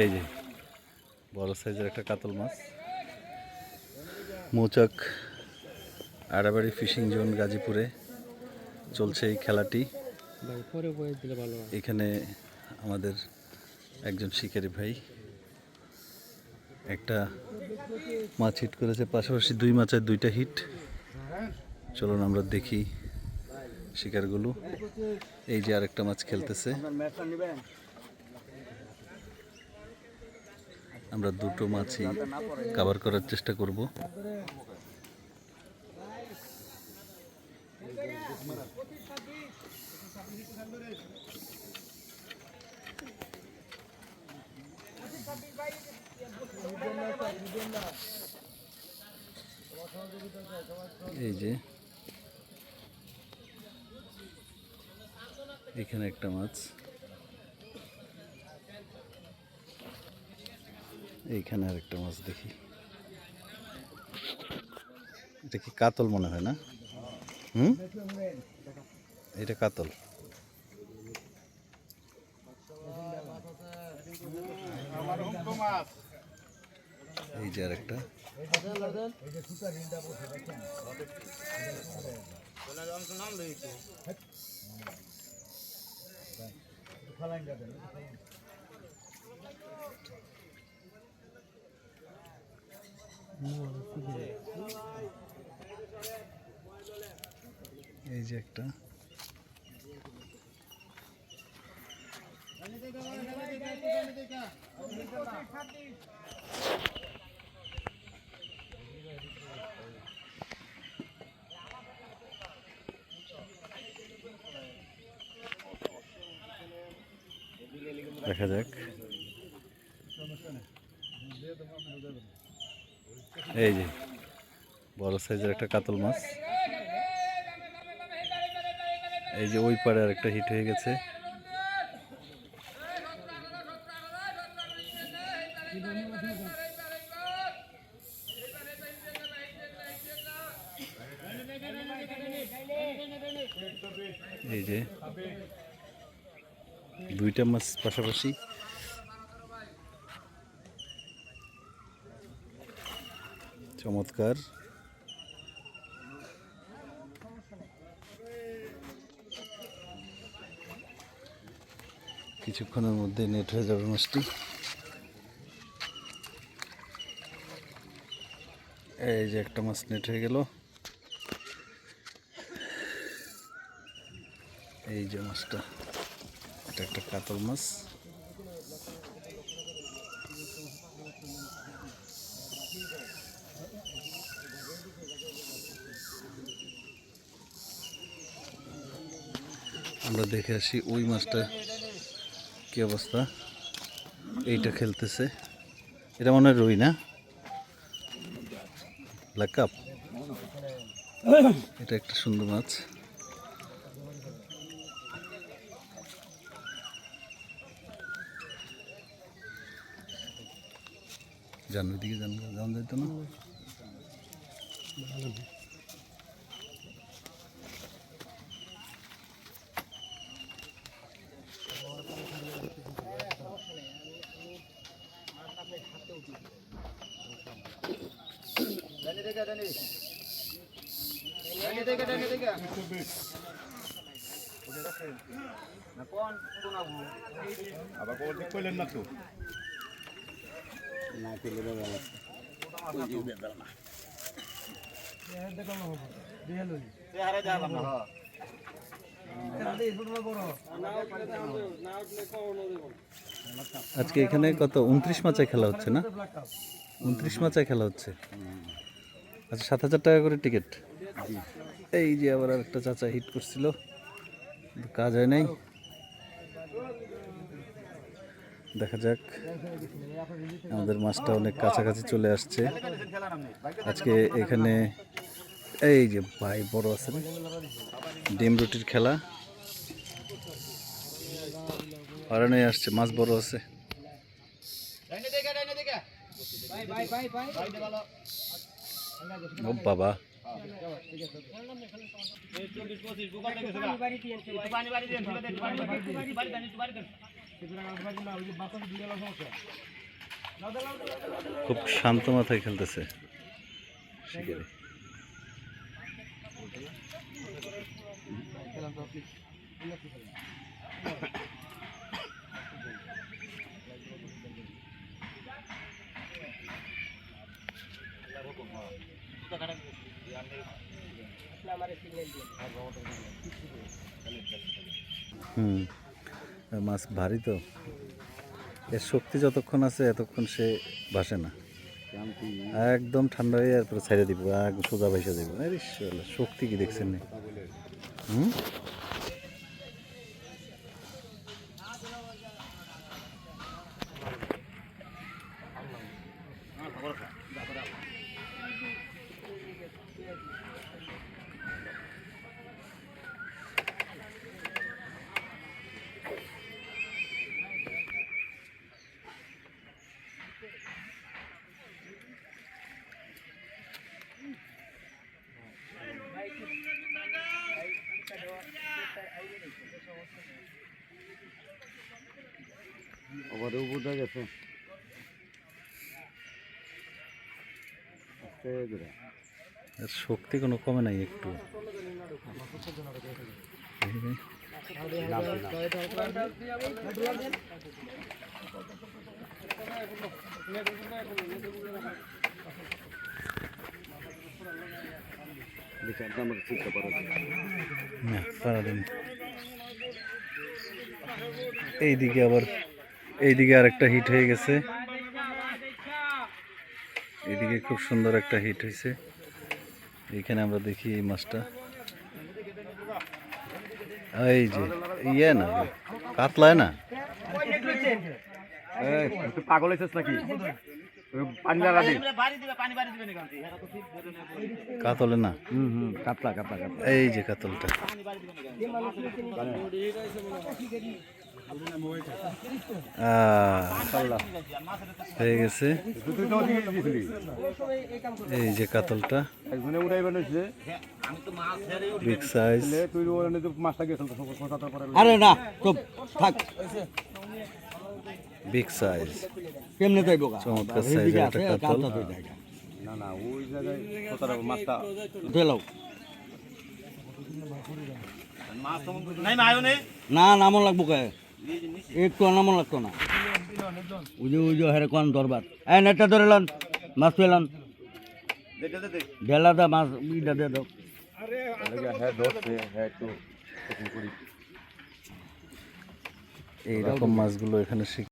এই যে বড় সাইজের একটা কাতল মাছ, মৌচাক আড়াবাড়ি ফিশিং জোন গাজীপুরে চলছে এই খেলাটি। এখানে আমাদের একজন শিকারী ভাই একটা মাছ হিট করেছে, পাশাপাশি দুই মাছের দুইটা হিট। চলুন আমরা দেখি শিকারগুলো। এই যে আরেকটা মাছ খেলতেছে, আমরা দুটো মাছই কভার করার চেষ্টা করব। এই যে এখানে একটা মাছ, এইখানে আরেকটা মাছ দেখি। এটা কি কাতল মনে হয় না? এটা কাতল। এই যে আরেকটা। এই যে একটা। দেখা যাক। এই যে বড় সাইজের একটা কাতল মাছ। এই যে ওই পারে আরেকটা হিট হয়ে গেছে। এই যে দুইটা মাছ পাশাপাশি। চমৎকার। কিছুক্ষণের মধ্যে নেট হয়ে যাবে মাছটি। এই যে একটা মাছ নেট হয়ে গেল। এই যে মাছটা, এটা একটা কাতল মাছ। আমরা দেখে আসি ওই মাছটা কি অবস্থা। এইটা খেলতেছে, এটা মনে হয় রুই না, ব্ল্যাক কাপ। এটা একটা সুন্দর মাছ। যান ওইদিকে, যান যেত না। আবার কইলেন না তো না পেলে আজকে এখানে কত 29 মাচায় খেলা হচ্ছে না? 29 মাচায় খেলা হচ্ছে। আচ্ছা, 7,000 টাকা করে টিকিট। এই যে আবার একটা চাচা হিট করছিল, কাজ হয় নাই। দেখা যাক, আমাদের মাছটা অনেক কাছাকাছি চলে আসছে। আজকে এখানে এই যে ভাই বড় আছে, ডিম রুটির খেলা হারানোই আসছে, মাছ বড় আছে। ও বাবা, খুব শান্ত মাথায় খেলতেছে শিকারি। হুম, আর মাছ ভারী তো, এর শক্তি যতক্ষণ আছে এতক্ষণ সে ভাসে না, একদম ঠান্ডা হয়ে এরপরে ছেড়ে দিব, একদম সোজা ভাইসা দিব। আরে শালা, শক্তি কি দেখছেন না? হুম, আমাদের উপরটা গেছে এর শক্তি কোনো কমে নাই একটু। না, পারা দেন। এইদিকে আবার, এইদিকে আরেকটা হিট হয়ে গেছে, এইদিকে খুব সুন্দর একটা হিট হয়েছে। এইখানে আমরা দেখি এই মাছটা, এই যে ইয়ে না, কাতলায় না, পাগল হয়েছিস নাকি? পানি লাগা দি। কাতলে না, কাতলা কাতলা কাতলা। এই যে কাতলটা, হয়ে গেছে। এই যে কাতলটা, একজনে উড়াইবেন হইছে। Big size. তুই ওখানে তো মাছটা গেছিল কথা পরে। আরে না চুপ থাক, বিগ সাইজ, কেমনে যাইবো গা? চমৎকার এইদিকে সাইজের আছে, একটা কাতল। কাতলা দুই জায়গা। না না ওই জায়গায় কথা মাছটা ধুয়ে লাও। মাছ নাই না আয়ো নে। না নামন লাগবো কে? একটু নামন লাগতো না। ওই যে হেরে কোন দরবার, এই নেটটা ধরে লন, মাছ পেলাম, ঢেলা দা মাছ ইটা দিয়ে দাও। হ্যাঁ ধরছে হ্যাঁ একটু এইরকম মাছগুলো এখানে